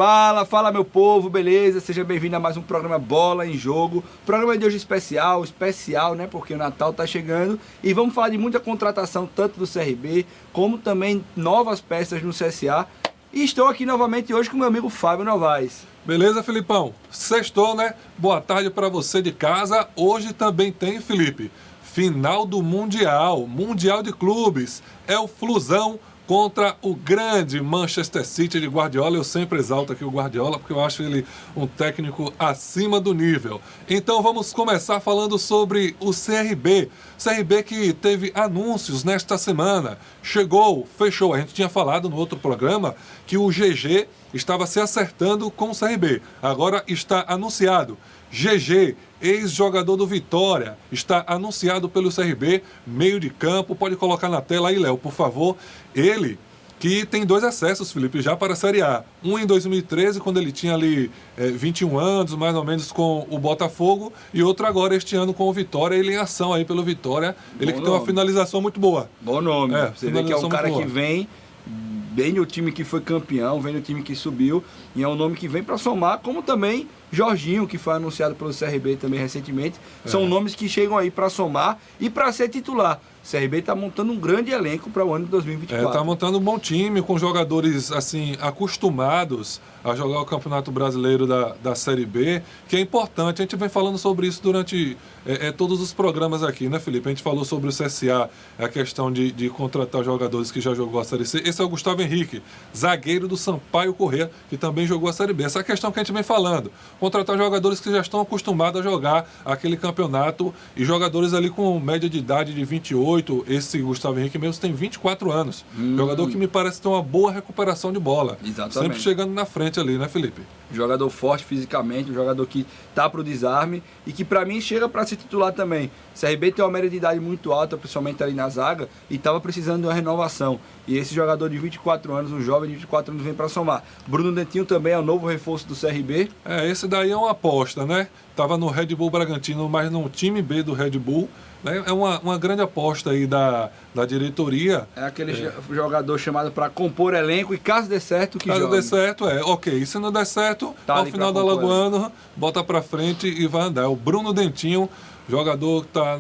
Fala, fala meu povo, beleza? Seja bem-vindo a mais um programa Bola em Jogo. Programa de hoje especial, né? Porque o Natal tá chegando e vamos falar de muita contratação, tanto do CRB, como também novas peças no CSA. E estou aqui novamente hoje com meu amigo Fábio Novaes. Beleza, Filipão? Sextou, né? Boa tarde para você de casa. Hoje também tem, Felipe, final do Mundial de Clubes. É o Flusão contra o grande Manchester City de Guardiola. Eu sempre exalto aqui o Guardiola, porque eu acho ele um técnico acima do nível. Então vamos começar falando sobre o CRB. CRB que teve anúncios nesta semana. Chegou, fechou. A gente tinha falado no outro programa que o GG estava se acertando com o CRB. Agora está anunciado. GG, ex-jogador do Vitória, está anunciado pelo CRB, meio de campo. Pode colocar na tela aí, Léo, por favor. Ele que tem 2 acessos, Felipe, já para a Série A. Um em 2013, quando ele tinha ali 21 anos, mais ou menos, com o Botafogo. E outro agora, este ano, com o Vitória. Ele em ação aí pelo Vitória. Ele que tem uma finalização muito boa. Bom nome. Você vê que é um cara que vem bem no time que foi campeão, vem no time que subiu, e é um nome que vem para somar, como também Jorginho, que foi anunciado pelo CRB também recentemente. São nomes que chegam aí para somar e para ser titular. O CRB está montando um grande elenco para o ano de 2024. Está montando um bom time com jogadores assim acostumados a jogar o Campeonato Brasileiro da Série B, que é importante. A gente vem falando sobre isso durante todos os programas aqui, né, Felipe? A gente falou sobre o CSA, a questão de contratar jogadores que já jogou a Série C. Esse é o Gustavo Henrique, zagueiro do Sampaio Corrêa, que também jogou a Série B. Essa é a questão que a gente vem falando. Contratar jogadores que já estão acostumados a jogar aquele campeonato e jogadores ali com média de idade de 28. Esse Gustavo Henrique mesmo tem 24 anos. Jogador que me parece ter uma boa recuperação de bola. Exatamente. Sempre chegando na frente ali, né, Felipe? Jogador forte fisicamente, um jogador que tá pro desarme e que para mim chega para se titular também. O CRB tem uma média de idade muito alta, principalmente ali na zaga, e tava precisando de uma renovação. E esse jogador de 24 anos, um jovem de 24 anos, vem para somar. Bruno Dentinho também é o novo reforço do CRB. Esse daí é uma aposta, né? Tava no Red Bull Bragantino, mas no time B do Red Bull. Né? É uma grande aposta aí da diretoria. É aquele jogador chamado para compor elenco e caso dê certo, que caso jogue. dê certo, ok. E se não der certo, tá ao final da Alagoano, bota para frente e vai andar. É o Bruno Dentinho, jogador que está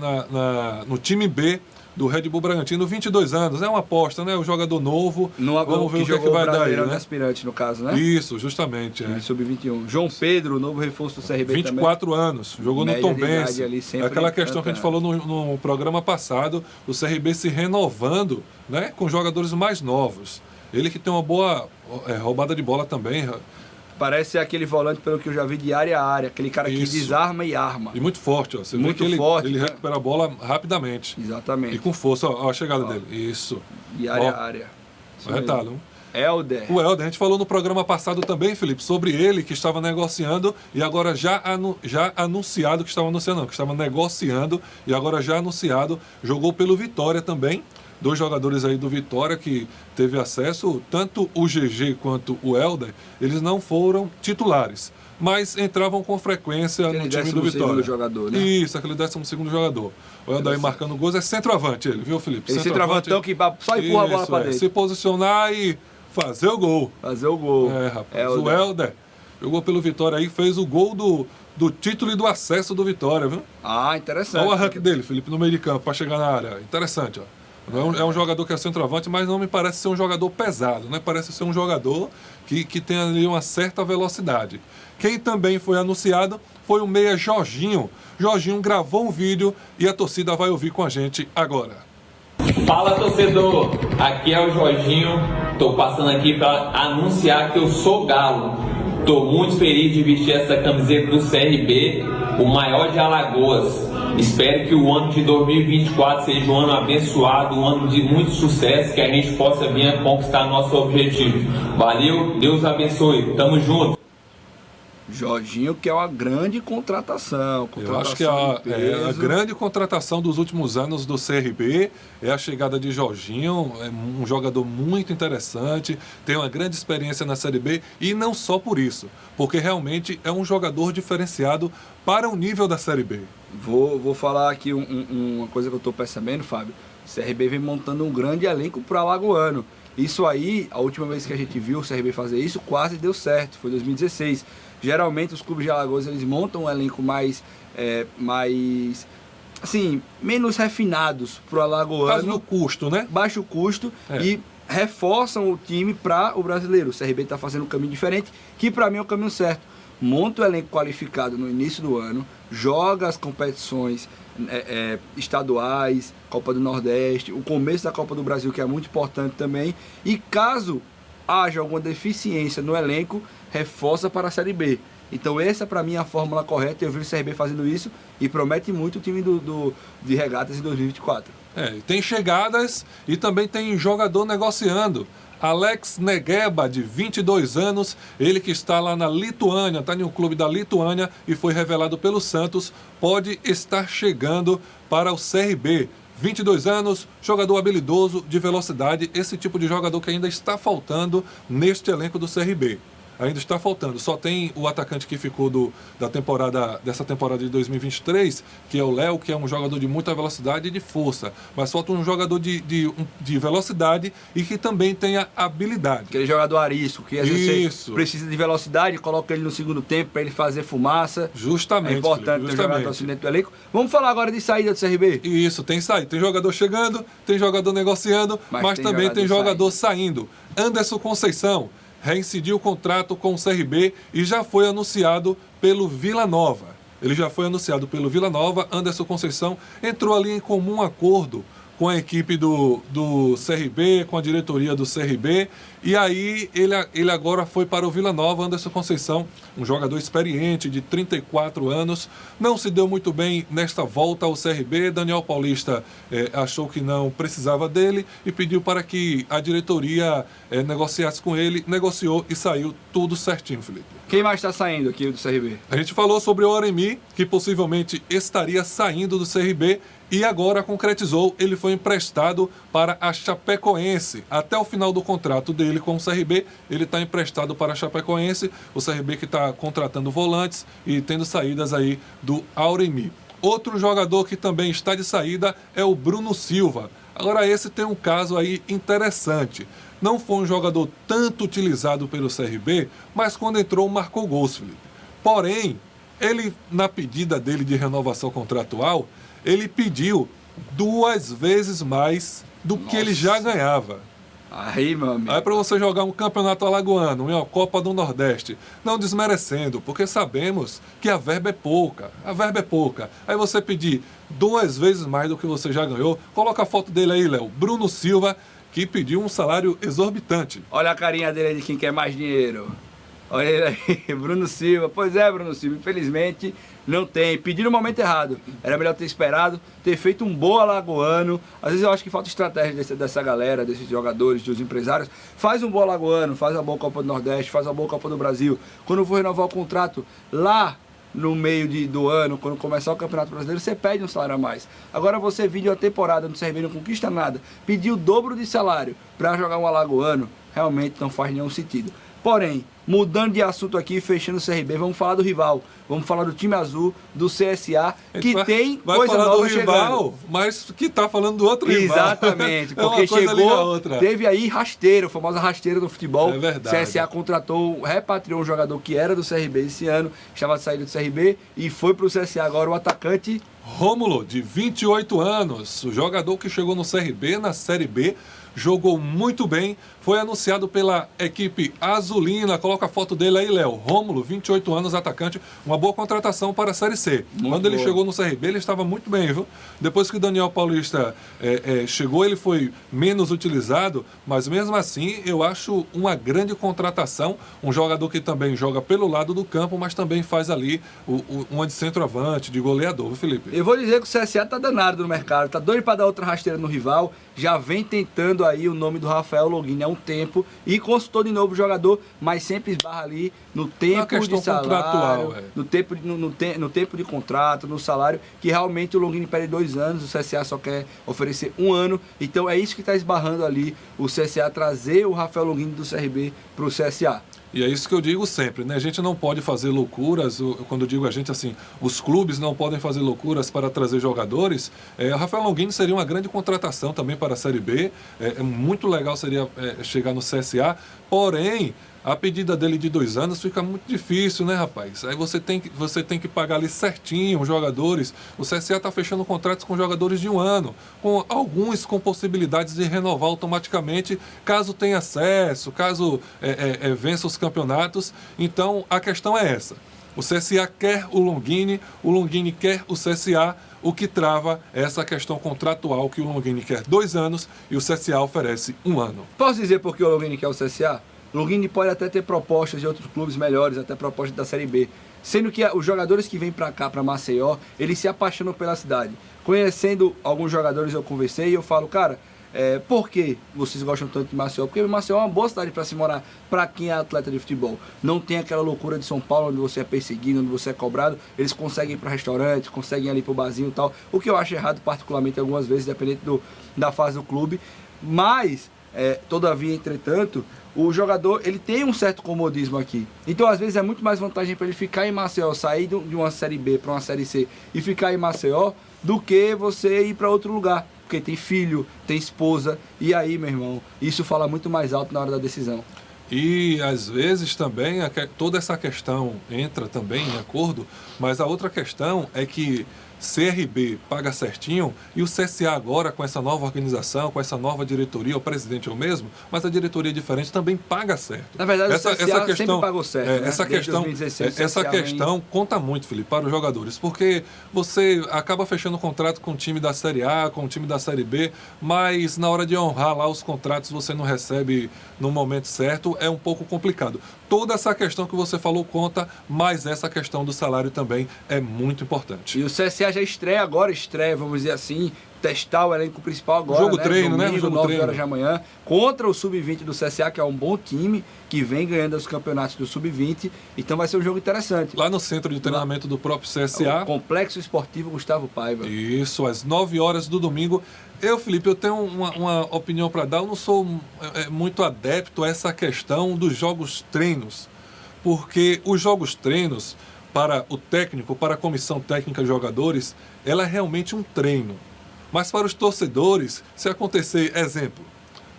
no time B do Red Bull Bragantino, 22 anos, é uma aposta, né? O jogador novo, vamos ver o que vai dar aí, né? Aspirante, no caso, né? Isso, justamente. Sub-21. João Pedro, novo reforço do CRB 24 também. anos, jogou no Tombense. Aquela questão que a gente falou no programa passado, o CRB se renovando, né? Com jogadores mais novos. Ele que tem uma boa roubada de bola também. Parece aquele volante, pelo que eu já vi, de área a área. Aquele cara que desarma e arma. E muito forte, ó. Você muito vê que forte, ele recupera a bola rapidamente. Exatamente. E com força, ó a chegada dele. Isso. De área a área. Retalho. Helder. O Helder, a gente falou no programa passado também, Felipe, sobre ele que estava negociando e agora já anunciado, que estava negociando e agora já anunciado, jogou pelo Vitória também. 2 jogadores aí do Vitória que teve acesso, tanto o GG quanto o Helder, eles não foram titulares, mas entravam com frequência no time do Vitória. Jogador, né? Isso, aquele 12º jogador. O Helder aí marcando gols, é centroavante ele, viu, Felipe? Esse centroavantão que só empurra a bola para dentro. Se posicionar e fazer o gol. Fazer o gol. Rapaz. O Helder jogou pelo Vitória aí, fez o gol do título e do acesso do Vitória, viu? Interessante. Olha o arranque dele, Felipe, no meio de campo, para chegar na área. Interessante, ó. É um jogador que é centroavante, mas não me parece ser um jogador pesado, né? Parece ser um jogador que tem ali uma certa velocidade. Quem também foi anunciado foi o meia Jorginho. Jorginho gravou um vídeo e a torcida vai ouvir com a gente agora. Fala, torcedor! Aqui é o Jorginho. Tô passando aqui para anunciar que eu sou galo. Tô muito feliz de vestir essa camiseta do CRB, o maior de Alagoas. Espero que o ano de 2024 seja um ano abençoado, um ano de muito sucesso, que a gente possa vir a conquistar nosso objetivo. Valeu, Deus abençoe, tamo junto. Jorginho, que é uma grande contratação. Eu acho que a grande contratação dos últimos anos do CRB é a chegada de Jorginho, é um jogador muito interessante, tem uma grande experiência na Série B e não só por isso, porque realmente é um jogador diferenciado para o nível da Série B. Vou falar aqui uma coisa que eu estou percebendo, Fábio. O CRB vem montando um grande elenco para o Alagoano. Isso aí, a última vez que a gente viu o CRB fazer isso, quase deu certo, foi 2016. Geralmente os clubes de Alagoas, eles montam um elenco mais assim, menos refinados pro alagoano. Por causa do custo, né? Baixo custo e reforçam o time para o brasileiro. O CRB está fazendo um caminho diferente, que para mim é o caminho certo. Monta o elenco qualificado no início do ano, joga as competições estaduais, Copa do Nordeste, o começo da Copa do Brasil, que é muito importante também, e caso haja alguma deficiência no elenco, reforça para a Série B. Então essa para mim é a fórmula correta, eu vi o CRB fazendo isso e promete muito o time de Regatas em 2024. Tem chegadas e também tem jogador negociando. Alex Negueba, de 22 anos, ele que está lá na Lituânia, está em um clube da Lituânia e foi revelado pelo Santos, pode estar chegando para o CRB. 22 anos, jogador habilidoso, de velocidade, esse tipo de jogador que ainda está faltando neste elenco do CRB. Ainda está faltando. Só tem o atacante que ficou dessa temporada de 2023, que é o Léo, que é um jogador de muita velocidade e de força. Mas falta um jogador de velocidade e que também tenha habilidade. Aquele jogador arisco, que às vezes você precisa de velocidade, coloca ele no segundo tempo para ele fazer fumaça. Justamente. É importante ter jogador assim dentro do elenco. Vamos falar agora de saída do CRB? Isso, tem saída. Tem jogador chegando, tem jogador negociando, mas também tem jogador saindo. Anderson Conceição reincidiu o contrato com o CRB e já foi anunciado pelo Vila Nova. Ele já foi anunciado pelo Vila Nova. Anderson Conceição entrou ali em comum acordo com a equipe do CRB, com a diretoria do CRB, e aí ele agora foi para o Vila Nova. Anderson Conceição, um jogador experiente de 34 anos, não se deu muito bem nesta volta ao CRB. Daniel Paulista achou que não precisava dele e pediu para que a diretoria negociasse com ele, negociou e saiu tudo certinho, Felipe. Quem mais está saindo aqui do CRB? A gente falou sobre o Oremi, que possivelmente estaria saindo do CRB, e agora concretizou, ele foi emprestado para a Chapecoense. Até o final do contrato dele com o CRB, ele está emprestado para a Chapecoense, o CRB que está contratando volantes e tendo saídas aí do Oremi. Outro jogador que também está de saída é o Bruno Silva. Agora esse tem um caso aí interessante. Não foi um jogador tanto utilizado pelo CRB, mas quando entrou marcou gols, Felipe. Porém, ele, na pedida dele de renovação contratual, ele pediu 2 vezes mais do que ele já ganhava. Aí, meu amigo. Aí para você jogar um campeonato alagoano, uma Copa do Nordeste, não desmerecendo, porque sabemos que a verba é pouca. A verba é pouca. Aí você pedir 2 vezes mais do que você já ganhou, coloca a foto dele aí, Léo. Bruno Silva, que pediu um salário exorbitante. Olha a carinha dele de quem quer mais dinheiro. Olha ele aí, Bruno Silva. Pois é, Bruno Silva, infelizmente não tem. Pediu no momento errado. Era melhor ter esperado, ter feito um bom alagoano. Às vezes eu acho que falta estratégia dessa galera, desses jogadores, dos empresários. Faz um bom alagoano, faz uma boa Copa do Nordeste, faz uma boa Copa do Brasil. Quando for renovar o contrato lá no meio do ano, quando começar o Campeonato Brasileiro, você pede um salário a mais. Agora você vive uma temporada no CRB, não conquista nada, pedir o dobro de salário para jogar um alagoano, realmente não faz nenhum sentido. Porém, mudando de assunto aqui, fechando o CRB, vamos falar do rival. Vamos falar do time azul, do CSA, que tem coisa nova chegando. Mas que tá falando do outro rival. Exatamente, porque chegou, teve aí rasteira, a famosa rasteira do futebol. É verdade. CSA repatriou um jogador que era do CRB esse ano, estava de saída do CRB e foi pro CSA agora o atacante Rômulo, de 28 anos, o jogador que chegou no CRB, na Série B, jogou muito bem, foi anunciado pela equipe azulina. Coloca a foto dele aí, Léo. Rômulo, 28 anos, atacante, uma boa contratação para a Série C. Quando ele chegou no CRB, ele estava muito bem, viu? Depois que o Daniel Paulista chegou, ele foi menos utilizado, mas mesmo assim, eu acho uma grande contratação. Um jogador que também joga pelo lado do campo, mas também faz ali uma de centroavante, de goleador, viu, Felipe? Eu vou dizer que o CSA tá danado no mercado, tá doido para dar outra rasteira no rival, já vem tentando aí o nome do Rafael Longini há um tempo e consultou de novo o jogador, mas sempre esbarra ali no tempo de salário, no tempo de contrato, no salário, que realmente o Longini pede 2 anos, o CSA só quer oferecer 1 ano, então é isso que está esbarrando ali, o CSA trazer o Rafael Longini do CRB para o CSA. E é isso que eu digo sempre, né? A gente não pode fazer loucuras, quando eu digo a gente, assim, os clubes não podem fazer loucuras para trazer jogadores. O Rafael Longini seria uma grande contratação também para a Série B. Muito legal seria chegar no CSA, porém, a pedida dele de 2 anos fica muito difícil, né, rapaz? Aí você tem que pagar ali certinho os jogadores. O CSA está fechando contratos com jogadores de 1 ano, com alguns com possibilidades de renovar automaticamente, caso tenha acesso, caso vença os campeonatos. Então, a questão é essa. O CSA quer o Longini quer o CSA, o que trava essa questão contratual que o Longini quer 2 anos e o CSA oferece 1 ano. Posso dizer por que o Longini quer o CSA? Longini pode até ter propostas de outros clubes melhores, até propostas da Série B. Sendo que os jogadores que vêm para cá, para Maceió, eles se apaixonam pela cidade. Conhecendo alguns jogadores eu conversei e eu falo, cara, por que vocês gostam tanto de Maceió? Porque Maceió é uma boa cidade para se morar, para quem é atleta de futebol. Não tem aquela loucura de São Paulo, onde você é perseguido, onde você é cobrado. Eles conseguem ir para restaurante, conseguem ir ali para o barzinho e tal. O que eu acho errado, particularmente, algumas vezes, dependendo da fase do clube. Mas, todavia, entretanto, o jogador, ele tem um certo comodismo aqui. Então, às vezes, é muito mais vantagem para ele ficar em Maceió, sair de uma Série B para uma Série C e ficar em Maceió, do que você ir para outro lugar. Porque tem filho, tem esposa, e aí, meu irmão, isso fala muito mais alto na hora da decisão. E, às vezes, também, toda essa questão entra também em acordo, mas a outra questão é que CRB paga certinho e o CSA agora, com essa nova organização, com essa nova diretoria, o presidente é o mesmo, mas a diretoria é diferente, também paga certo. Na verdade, o CSA sempre pagou certo, né? Essa questão conta muito, Felipe, para os jogadores, porque você acaba fechando contrato com o time da Série A, com o time da Série B, mas na hora de honrar lá os contratos você não recebe no momento certo, é um pouco complicado. Toda essa questão que você falou conta, mas essa questão do salário também é muito importante. E o CSA já estreia, vamos dizer assim, testar o elenco principal agora, jogo treino, domingo, né? Jogo 9 treino. horas da manhã, contra o Sub-20 do CSA, que é um bom time, que vem ganhando os campeonatos do Sub-20, então vai ser um jogo interessante. Lá no centro de treinamento do próprio CSA. O Complexo Esportivo Gustavo Paiva. Isso, às 9 horas do domingo. Felipe, eu tenho uma opinião para dar, eu não sou muito adepto a essa questão dos jogos treinos, porque os jogos treinos, para o técnico, para a comissão técnica de jogadores, ela é realmente um treino. Mas para os torcedores, se acontecer, exemplo,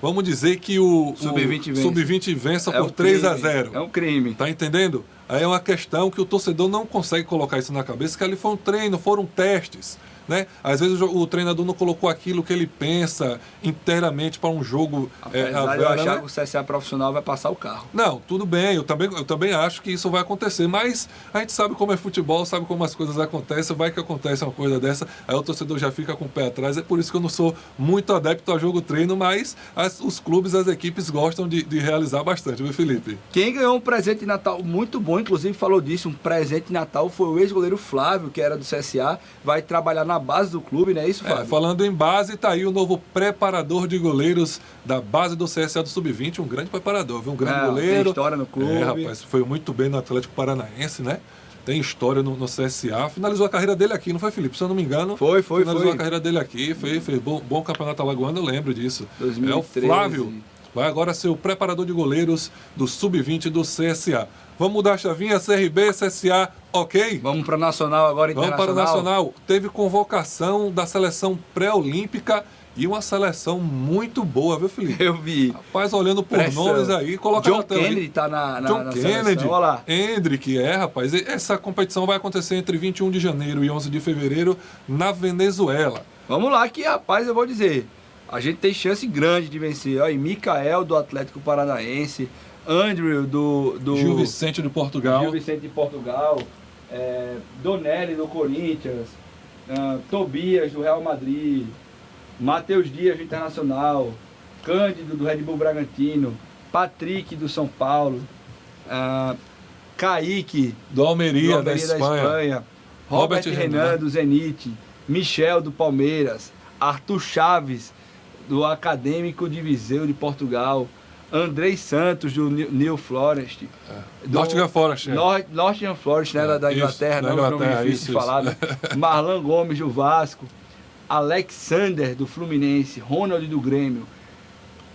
vamos dizer que o Sub-20 vença por 3-0. É um crime. Tá entendendo? Aí é uma questão que o torcedor não consegue colocar isso na cabeça, que ali foi um treino, foram testes. Né? Às vezes o treinador não colocou aquilo que ele pensa inteiramente para um jogo. Apesar de eu achar que o CSA profissional vai passar o carro. Não, tudo bem, eu também acho que isso vai acontecer, mas a gente sabe como é futebol, sabe como as coisas acontecem, vai que acontece uma coisa dessa, aí o torcedor já fica com o pé atrás, é por isso que eu não sou muito adepto a jogo treino, mas os clubes, as equipes gostam de realizar bastante, viu, Felipe? Quem ganhou um presente de Natal muito bom, inclusive falou disso, um presente de Natal, foi o ex-goleiro Flávio, que era do CSA, vai trabalhar na base do clube, não é isso, Fábio? Falando em base, tá aí o novo preparador de goleiros da base do CSA do Sub-20, um grande preparador, viu? Um grande goleiro. Tem história no clube. Rapaz, foi muito bem no Atlético Paranaense, né? Tem história no CSA. Finalizou a carreira dele aqui, não foi, Felipe? Se eu não me engano. Finalizou a carreira dele aqui, fez bom campeonato alagoano, eu lembro disso. 2013. É o Flávio. Vai agora ser o preparador de goleiros do Sub-20 do CSA. Vamos mudar a chavinha, CRB, CSA, ok? Vamos para o Nacional agora, internacional. Vamos para o Nacional. Teve convocação da seleção pré-olímpica e uma seleção muito boa, viu, Felipe? Eu vi. Rapaz, olhando por nomes aí, coloca John Kennedy tá na Kennedy, seleção, olha lá. Hendrick, rapaz. Essa competição vai acontecer entre 21 de janeiro e 11 de fevereiro na Venezuela. Vamos lá que, rapaz, eu vou dizer, a gente tem chance grande de vencer. Olha, Micael do Atlético Paranaense, Andrew do Gil Vicente de Portugal, Donelli do Corinthians, Tobias do Real Madrid, Matheus Dias do Internacional, Cândido do Red Bull Bragantino, Patrick do São Paulo, Kaique do Almeria da Espanha, Robert Renan do Zenit, Michel do Palmeiras, Arthur Chaves do Acadêmico de Viseu de Portugal, Andrei Santos do New Forest, Nottingham Forest, Nottingham Forest, né, da Inglaterra, isso, não é um nome difícil de falar, né? Marlan Gomes do Vasco, Alexander do Fluminense, Ronald do Grêmio,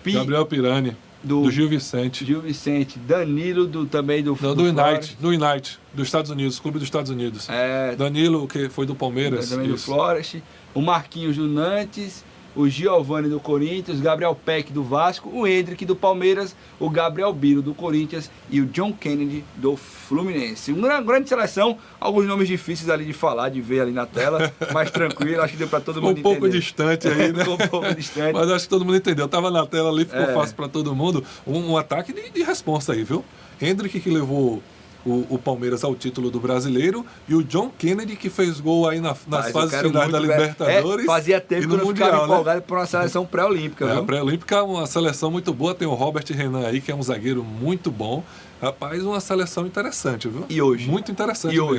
Gabriel Pirani, Do Gil Vicente. Gil Vicente. Danilo, também do United, dos Estados Unidos, Clube dos Estados Unidos. Danilo, que foi do Palmeiras. Também do Florest. O Marquinhos do Nantes. O Giovani do Corinthians, o Gabriel Peck do Vasco, o Hendrick do Palmeiras, o Gabriel Biro do Corinthians e o John Kennedy do Fluminense. Uma grande seleção, alguns nomes difíceis ali de falar, de ver ali na tela, mas tranquilo, acho que deu para todo mundo entender. Um pouco distante aí, né? Um pouco distante. Mas acho que todo mundo entendeu. Tava na tela ali, ficou fácil para todo mundo. Um ataque de responsa aí, viu? Hendrick que levou o Palmeiras ao título do Brasileiro e o John Kennedy que fez gol aí nas fases finais da Libertadores. Fazia tempo que eu não Mundial, ficava empolgado por uma seleção pré-olímpica. A pré-olímpica é uma seleção muito boa, tem o Robert Renan aí, que é um zagueiro muito bom. Rapaz, uma seleção interessante, viu? E hoje? Muito interessante mesmo.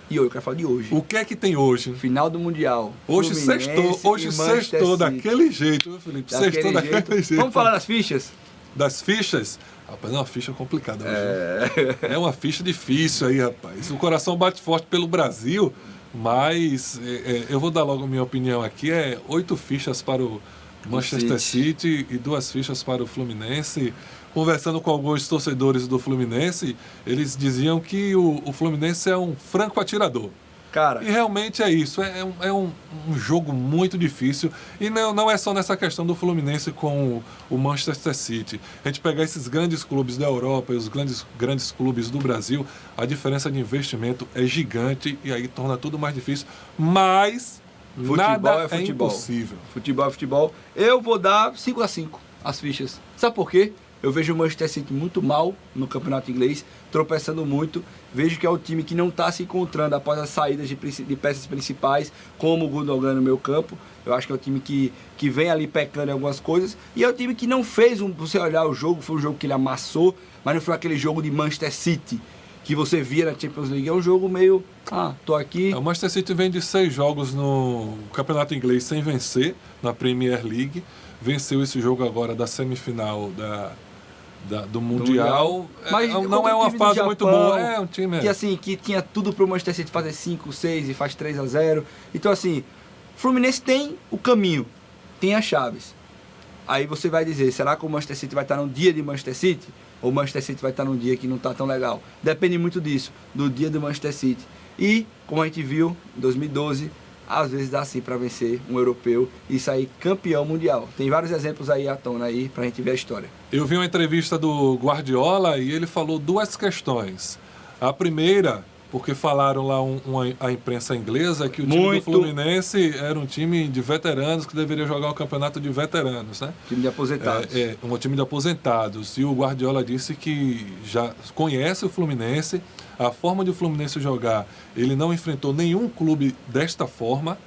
E hoje, eu quero falar de hoje. O que é que tem hoje? Final do Mundial. Hoje sextou daquele jeito, viu, Felipe? Sextou daquele jeito. Vamos falar das fichas? Das fichas? Rapaz, é uma ficha complicada hoje. É uma ficha difícil aí, rapaz. O coração bate forte pelo Brasil, mas eu vou dar logo a minha opinião aqui. 8 fichas para o Manchester City e 2 fichas para o Fluminense. Conversando com alguns torcedores do Fluminense, eles diziam que o Fluminense é um franco atirador. Cara. E realmente é isso, é um jogo muito difícil. E não é só nessa questão do Fluminense com o Manchester City. A gente pegar esses grandes clubes da Europa e os grandes clubes do Brasil, a diferença de investimento é gigante e aí torna tudo mais difícil. Mas nada é impossível. Futebol é futebol. Eu vou dar 5-5 as fichas. Sabe por quê? Eu vejo o Manchester City muito mal no campeonato inglês, tropeçando muito. Vejo que é o time que não está se encontrando após as saídas de peças principais, como o Gundogan no meio campo. Eu acho que é o time que vem ali pecando em algumas coisas. E é o time que não fez, você olhar o jogo, foi um jogo que ele amassou, mas não foi aquele jogo de Manchester City que você via na Champions League. É um jogo meio, tô aqui. O Manchester City vem de 6 jogos no campeonato inglês sem vencer, na Premier League. Venceu esse jogo agora da semifinal do Mundial. Mas não é uma fase muito boa. É um time que tinha tudo para o Manchester City fazer 5, 6 e faz 3-0. Então, assim, o Fluminense tem o caminho, tem as chaves. Aí você vai dizer, será que o Manchester City vai estar num dia de Manchester City? Ou o Manchester City vai estar num dia que não está tão legal? Depende muito disso, do dia do Manchester City. E, como a gente viu, em 2012, às vezes dá sim para vencer um europeu e sair campeão mundial. Tem vários exemplos aí à tona aí pra gente ver a história. Eu vi uma entrevista do Guardiola e ele falou 2 questões. A primeira, porque falaram lá a imprensa inglesa que o time do Fluminense era um time de veteranos que deveria jogar um campeonato de veteranos, né? Time de aposentados. Um time de aposentados. E o Guardiola disse que já conhece o Fluminense. A forma de o Fluminense jogar, ele não enfrentou nenhum clube desta forma.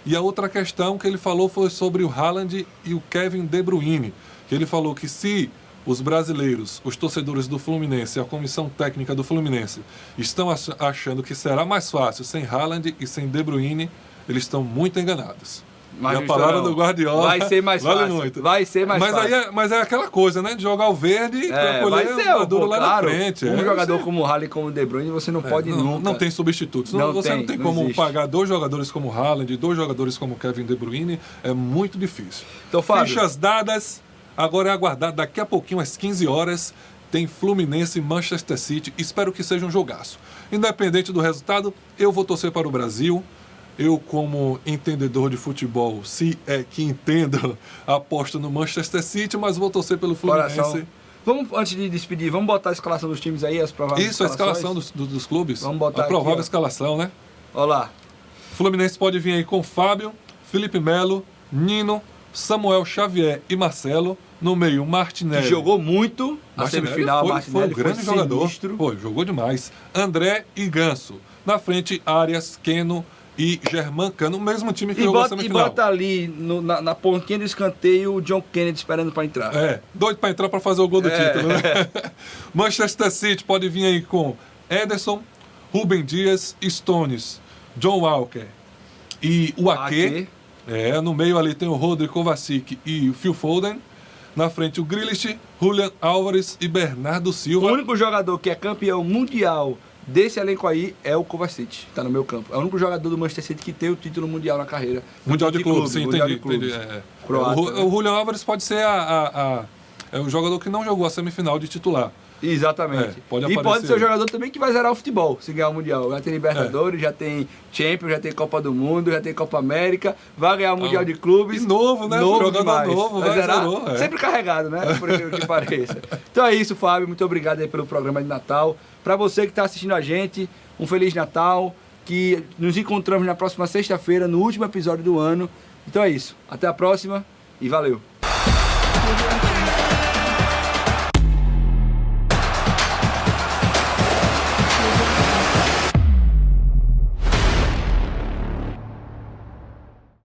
E a outra questão que ele falou foi sobre o Haaland e o Kevin De Bruyne. Que ele falou que se os brasileiros, os torcedores do Fluminense, a comissão técnica do Fluminense, estão achando que será mais fácil sem Haaland e sem De Bruyne, eles estão muito enganados. Mas a palavra do Guardiola vai ser mais vale fácil. Muito. Vai ser mais fácil. Mas é aquela coisa, né? De jogar o verde para colher o maduro lá na frente. Jogador como o Haaland e como o De Bruyne, você não pode nunca. Não tem substitutos. Você não tem como pagar 2 jogadores como o Haaland e 2 jogadores como o Kevin De Bruyne. É muito difícil. Então, Fábio, fichas dadas. Agora é aguardar. Daqui a pouquinho, às 15 horas, tem Fluminense e Manchester City. Espero que seja um jogaço. Independente do resultado, eu vou torcer para o Brasil. Eu, como entendedor de futebol, se é que entendo, aposto no Manchester City, mas vou torcer pelo Fluminense. Coração. Vamos, antes de despedir, vamos botar a escalação dos times aí, as prováveis escalações? Isso, a escalação dos clubes. Vamos botar a provável aqui, escalação, né? Olha lá. Fluminense pode vir aí com Fábio, Felipe Melo, Nino, Samuel Xavier e Marcelo. No meio, Martinelli. Que jogou muito na semifinal. Foi um grande jogador. Pô, jogou demais. André e Ganso. Na frente, Arias, Keno e Germancano, o mesmo time que jogou a semifinal. E bota ali na pontinha do escanteio o John Kennedy esperando para entrar. Doido para entrar para fazer o gol do título, né? Manchester City pode vir aí com Ederson, Rubem Dias, Stones, John Walker e o Ake. No meio ali tem o Rodrigo Kovacic e o Phil Foden. Na frente o Grealish, Julian Álvares e Bernardo Silva. O único jogador que é campeão mundial desse elenco aí é o Kovacic, tá no meu campo. É o único jogador do Manchester City que tem o título mundial na carreira. Mundial de clubes, sim, entendi. Croata, o Julian Álvares pode ser É um jogador que não jogou a semifinal de titular. Exatamente. Pode e pode aparecer ser o aí. jogador também que vai zerar o futebol, se ganhar o Mundial. Já tem Libertadores, já tem Champions, já tem Copa do Mundo, já tem Copa América, vai ganhar o Mundial de Clubes. E novo, né? Novo Jogador demais. novo, vai vai zerar, zerou, sempre carregado, né? Por incrível que pareça. Então é isso, Fábio. Muito obrigado aí pelo programa de Natal. Para você que está assistindo a gente, um Feliz Natal. Que nos encontramos na próxima sexta-feira, no último episódio do ano. Então é isso. Até a próxima e valeu.